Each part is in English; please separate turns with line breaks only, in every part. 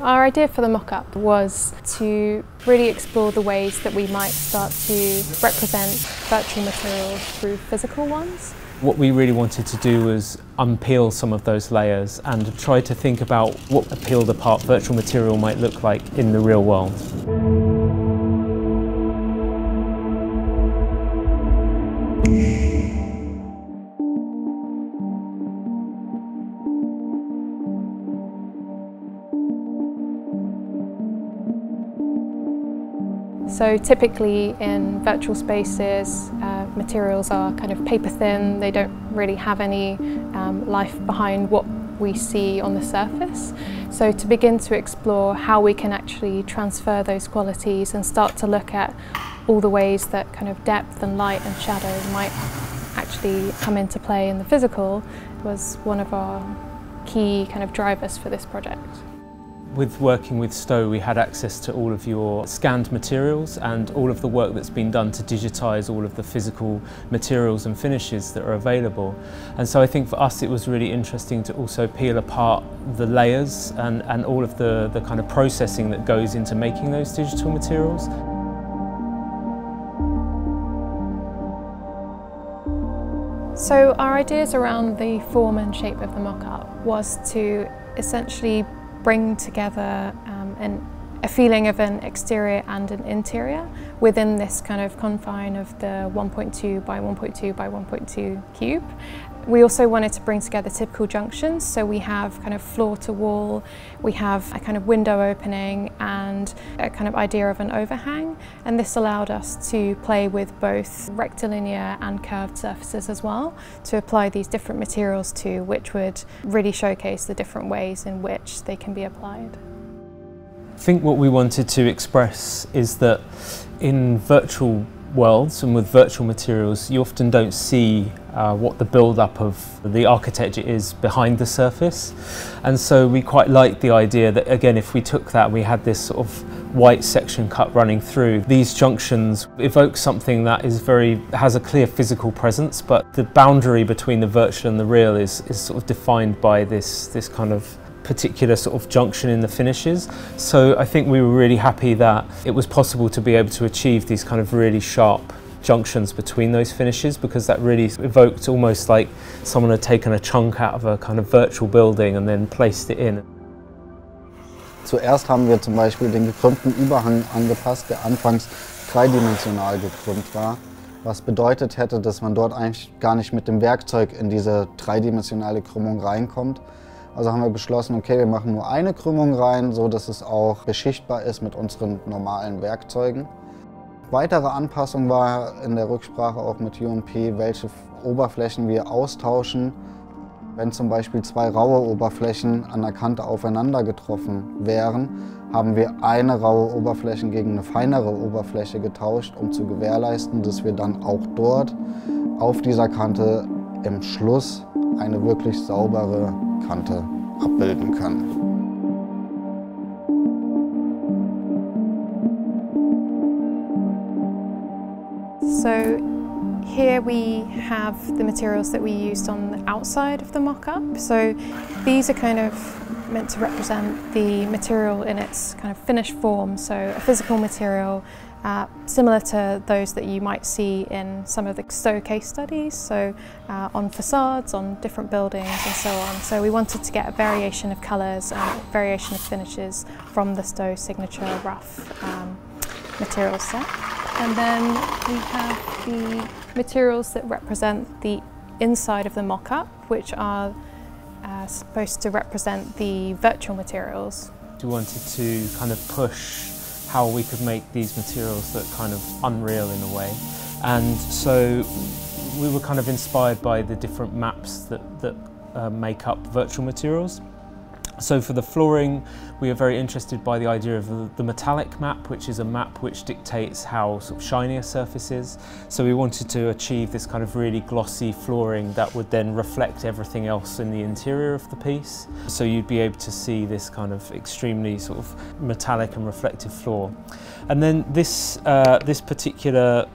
Our idea for the mock-up was to really explore the ways that we might start to represent virtual materials through physical ones.
What we really wanted to do was unpeel some of those layers and try to think about what a peeled apart virtual material might look like in the real world.
So typically in virtual spaces, materials are kind of paper thin, they don't really have any life behind what we see on the surface. So to begin to explore how we can actually transfer those qualities and start to look at all the ways that kind of depth and light and shadow might actually come into play in the physical was one of our key kind of drivers for this project.
With working with Sto, we had access to all of your scanned materials and all of the work that's been done to digitise all of the physical materials and finishes that are available. And so I think for us it was really interesting to also peel apart the layers and all of the kind of processing that goes into making those digital materials.
So our ideas around the form and shape of the mock-up was to essentially bring together a feeling of an exterior and an interior within this kind of confine of the 1.2 by 1.2 by 1.2 cube. We also wanted to bring together typical junctions, so we have kind of floor to wall, we have a kind of window opening and a kind of idea of an overhang, and this allowed us to play with both rectilinear and curved surfaces as well, to apply these different materials to, which would really showcase the different ways in which they can be applied.
I think what we wanted to express is that in virtual worlds and with virtual materials, you often don't see what the build-up of the architecture is behind the surface. And so we quite liked the idea that, again, if we took that and we had this sort of white section cut running through, these junctions evoke something that is has a clear physical presence, but the boundary between the virtual and the real is sort of defined by this kind of particular sort of junction in the finishes. So I think we were really happy that it was possible to be able to achieve these kind of really sharp junctions between those finishes, because that really evoked almost like someone had taken a chunk out of a kind of virtual building and then placed it in.
Zuerst haben wir zum Beispiel den gekrümmten Überhang angepasst, der anfangs dreidimensional gekrümmt war, was bedeutet hätte, dass man dort eigentlich gar nicht mit dem Werkzeug in diese dreidimensionale Krümmung reinkommt. Also haben wir beschlossen, okay, wir machen nur eine Krümmung rein, so dass es auch beschichtbar ist mit unseren normalen Werkzeugen. Weitere Anpassung war in der Rücksprache auch mit You+Pea, welche Oberflächen wir austauschen. Wenn zum Beispiel zwei raue Oberflächen an der Kante aufeinander getroffen wären, haben wir eine raue Oberfläche gegen eine feinere Oberfläche getauscht, um zu gewährleisten, dass wir dann auch dort auf dieser Kante im Schluss eine wirklich saubere Kante abbilden können.
So here we have the materials that we used on the outside of the mock-up. So these are kind of meant to represent the material in its kind of finished form, so a physical material similar to those that you might see in some of the Sto case studies, so on facades, on different buildings and so on. So we wanted to get a variation of colours and variation of finishes from the Sto signature rough material set. And then we have the materials that represent the inside of the mock-up, which are supposed to represent the virtual materials.
We wanted to kind of push how we could make these materials look kind of unreal in a way. And so we were kind of inspired by the different maps that make up virtual materials. So for the flooring, we are very interested by the idea of the metallic map, which is a map which dictates how sort of shiny a surface is. So we wanted to achieve this kind of really glossy flooring that would then reflect everything else in the interior of the piece. So you'd be able to see this kind of extremely sort of metallic and reflective floor. And then this particular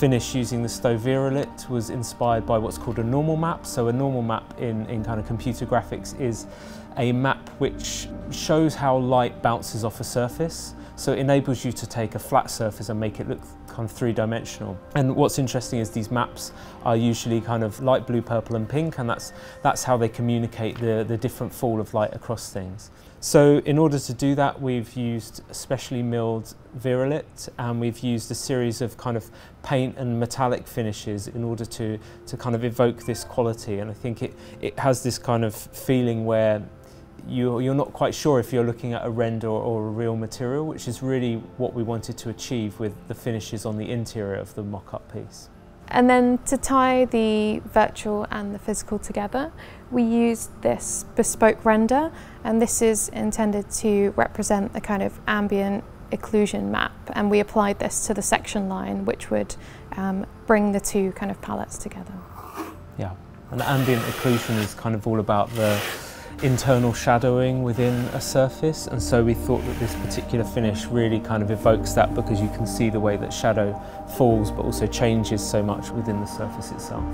finish using the Sto Virilit was inspired by what's called a normal map. So a normal map in kind of computer graphics is a map which shows how light bounces off a surface. So it enables you to take a flat surface and make it look kind of three-dimensional. And what's interesting is these maps are usually kind of light blue, purple and pink, and that's how they communicate the different fall of light across things. So in order to do that, we've used specially milled Virilit, and we've used a series of kind of paint and metallic finishes in order to kind of evoke this quality. And I think it has this kind of feeling where you're not quite sure if you're looking at a render or a real material, which is really what we wanted to achieve with the finishes on the interior of the mock-up piece.
And then to tie the virtual and the physical together, we used this bespoke render, and this is intended to represent the kind of ambient occlusion map, and we applied this to the section line, which would bring the two kind of palettes together.
Yeah, and ambient occlusion is kind of all about the internal shadowing within a surface, and so we thought that this particular finish really kind of evokes that, because you can see the way that shadow falls but also changes so much within the surface itself.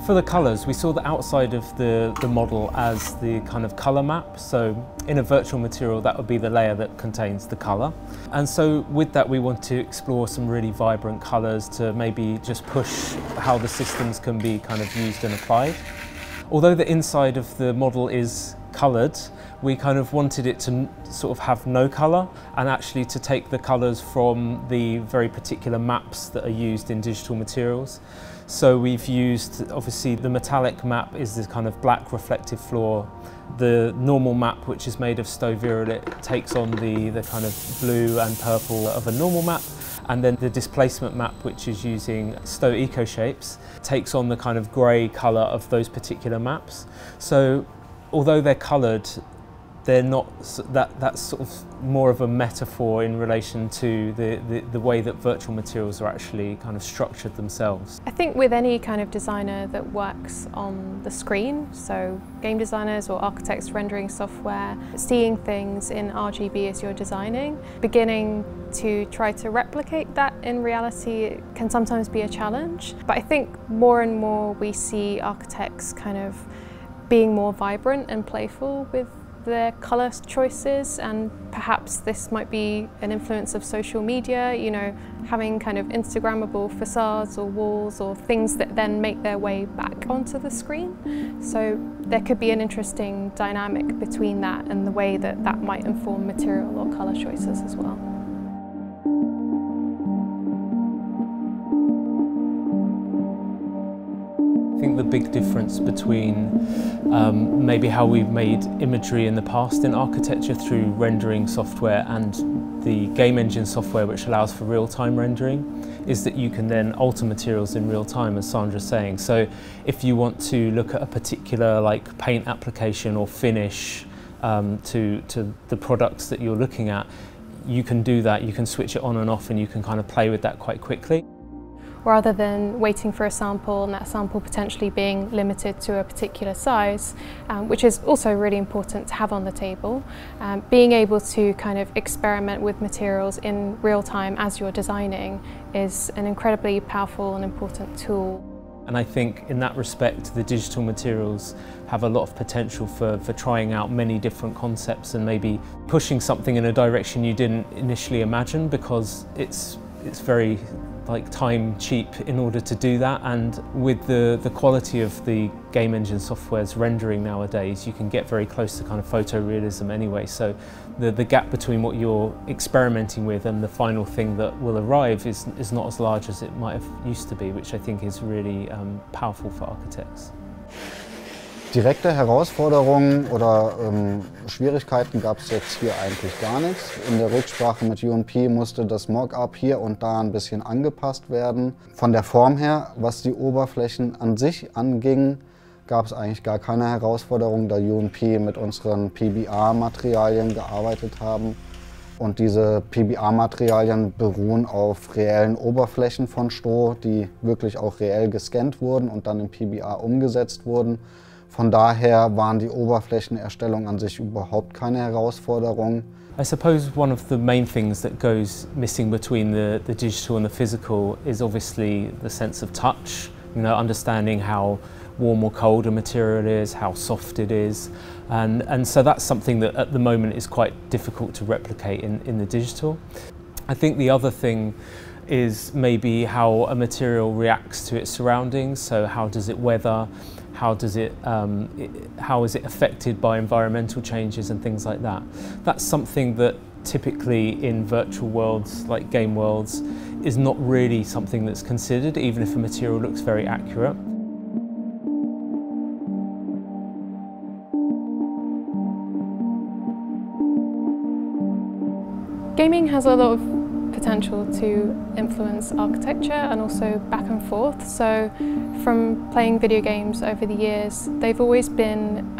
For the colours, we saw the outside of the model as the kind of colour map. So in a virtual material, that would be the layer that contains the colour. And so with that, we want to explore some really vibrant colours to maybe just push how the systems can be kind of used and applied. Although the inside of the model is coloured, we kind of wanted it to sort of have no colour, and actually to take the colours from the very particular maps that are used in digital materials. So we've used, obviously the metallic map is this kind of black reflective floor. The normal map, which is made of Sto Virilit, takes on the kind of blue and purple of a normal map. And then the displacement map, which is using Sto Eco Shapes, takes on the kind of grey colour of those particular maps. So although they're coloured, they're not, that's sort of more of a metaphor in relation to the way that virtual materials are actually kind of structured themselves.
I think with any kind of designer that works on the screen, so game designers or architects rendering software, seeing things in RGB as you're designing, beginning to try to replicate that in reality can sometimes be a challenge. But I think more and more we see architects kind of being more vibrant and playful with their colour choices, and perhaps this might be an influence of social media, you know, having kind of Instagrammable facades or walls or things that then make their way back onto the screen. So there could be an interesting dynamic between that and the way that that might inform material or colour choices as well.
I think the big difference between maybe how we've made imagery in the past in architecture through rendering software and the game engine software, which allows for real-time rendering, is that you can then alter materials in real time, as Sandra's saying. So if you want to look at a particular like paint application or finish to the products that you're looking at, you can do that, you can switch it on and off, and you can kind of play with that quite quickly.
Rather than waiting for a sample and that sample potentially being limited to a particular size, which is also really important to have on the table. Being able to kind of experiment with materials in real time as you're designing is an incredibly powerful and important tool.
And I think in that respect, the digital materials have a lot of potential for trying out many different concepts and maybe pushing something in a direction you didn't initially imagine, because it's very like time cheap in order to do that, and with the quality of the game engine software's rendering nowadays, you can get very close to kind of photorealism anyway. So the gap between what you're experimenting with and the final thing that will arrive is not as large as it might have used to be, which I think is really powerful for architects.
Direkte Herausforderungen oder Schwierigkeiten gab es jetzt hier eigentlich gar nichts. In der Rücksprache mit You+Pea musste das Mockup hier und da ein bisschen angepasst werden. Von der Form her, was die Oberflächen an sich anging, gab es eigentlich gar keine Herausforderung, da You+Pea mit unseren PBR-Materialien gearbeitet haben. Und diese PBR-Materialien beruhen auf reellen Oberflächen von Sto, die wirklich auch reell gescannt wurden und dann in PBR umgesetzt wurden. Von daher waren die Oberflächenerstellungen an sich überhaupt keine Herausforderung.
I suppose one of the main things that goes missing between the digital and the physical is obviously the sense of touch, understanding how warm or cold a material is, how soft it is, and so that's something that at the moment is quite difficult to replicate in the digital. I think the other thing is maybe how a material reacts to its surroundings, so how does it weather, how is it affected by environmental changes and things like that. That's something that typically in virtual worlds, like game worlds, is not really something that's considered, even if a material looks very accurate.
Gaming has a lot of potential to influence architecture and also back and forth. So from playing video games over the years, they've always been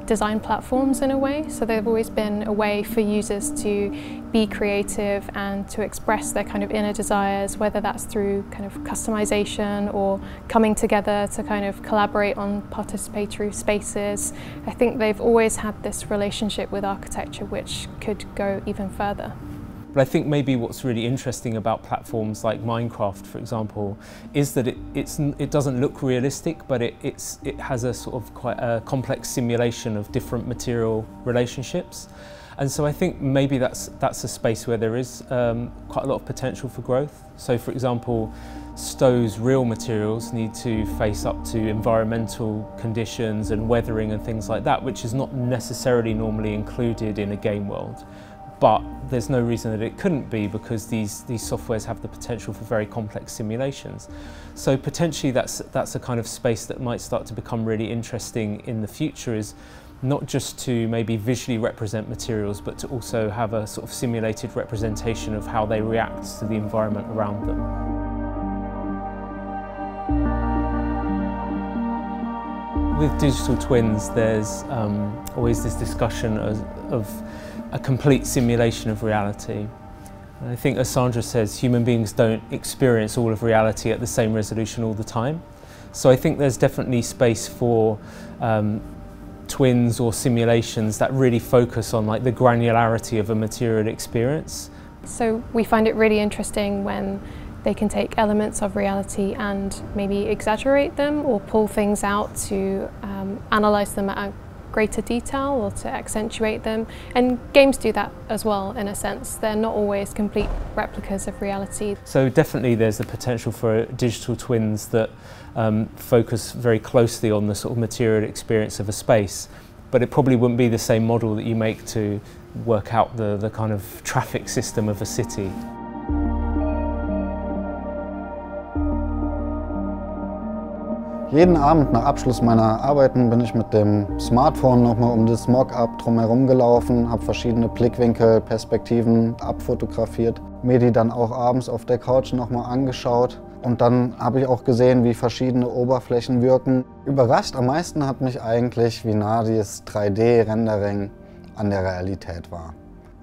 design platforms in a way. So they've always been a way for users to be creative and to express their kind of inner desires, whether that's through kind of customization or coming together to kind of collaborate on participatory spaces. I think they've always had this relationship with architecture which could go even further.
But I think maybe what's really interesting about platforms like Minecraft, for example, is that it doesn't look realistic, but it has a sort of quite a complex simulation of different material relationships. And so I think maybe that's a space where there is quite a lot of potential for growth. So for example, Sto's real materials need to face up to environmental conditions and weathering and things like that, which is not necessarily normally included in a game world. But there's no reason that it couldn't be, because these softwares have the potential for very complex simulations. So potentially that's a kind of space that might start to become really interesting in the future, is not just to maybe visually represent materials, but to also have a sort of simulated representation of how they react to the environment around them. With digital twins, there's always this discussion of a complete simulation of reality. And I think, as Sandra says, human beings don't experience all of reality at the same resolution all the time. So I think there's definitely space for twins or simulations that really focus on like the granularity of a material experience.
So we find it really interesting when they can take elements of reality and maybe exaggerate them or pull things out to analyse them at a greater detail or to accentuate them. And games do that as well, in a sense. They're not always complete replicas of reality.
So definitely there's the potential for digital twins that focus very closely on the sort of material experience of a space, but it probably wouldn't be the same model that you make to work out the kind of traffic system of a city.
Jeden Abend nach Abschluss meiner Arbeiten bin ich mit dem Smartphone nochmal um das Mockup drumherum gelaufen, habe verschiedene Blickwinkel, Perspektiven abfotografiert, mir die dann auch abends auf der Couch nochmal angeschaut. Und dann habe ich auch gesehen, wie verschiedene Oberflächen wirken. Überrascht am meisten hat mich eigentlich, wie nah dieses 3D-Rendering an der Realität war.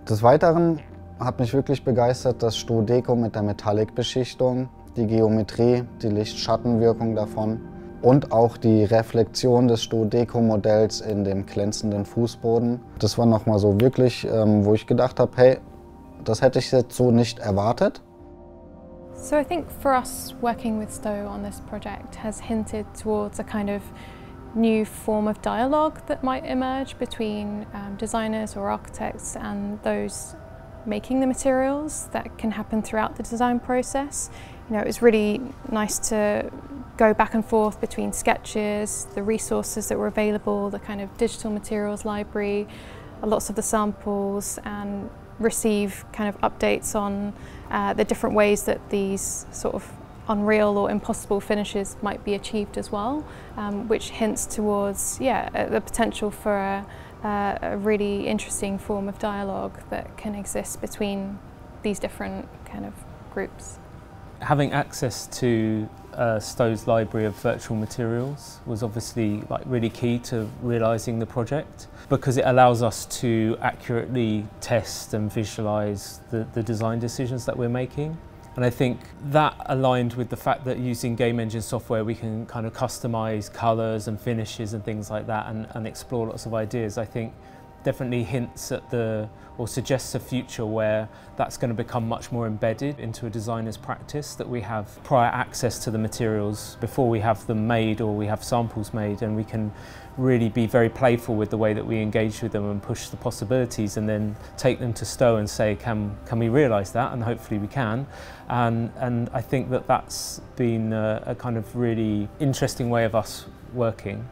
Des Weiteren hat mich wirklich begeistert das Sto Deko mit der Metallic-Beschichtung, die Geometrie, die Licht-Schatten-Wirkung davon. Und auch die Reflexion des Sto Deko-Modells in dem glänzenden Fußboden. Das war nochmal so wirklich, wo ich gedacht habe, hey, das hätte ich jetzt so nicht erwartet.
So I think for us, working with Sto on this project has hinted towards a kind of new form of dialogue that might emerge between designers or architects and those making the materials that can happen throughout the design process. You know, it was really nice to go back and forth between sketches, the resources that were available, the kind of digital materials library, lots of the samples, and receive kind of updates on the different ways that these sort of unreal or impossible finishes might be achieved as well, which hints towards, the potential for a really interesting form of dialogue that can exist between these different kind of groups.
Having access to Sto's library of virtual materials was obviously really key to realising the project, because it allows us to accurately test and visualise the design decisions that we're making. And I think that aligned with the fact that using game engine software we can kind of customise colours and finishes and things like that and explore lots of ideas. I think definitely hints at or suggests a future where that's going to become much more embedded into a designer's practice, that we have prior access to the materials before we have them made or we have samples made, and we can really be very playful with the way that we engage with them and push the possibilities, and then take them to Sto and say, can we realise that? And hopefully we can. And I think that that's been a kind of really interesting way of us working.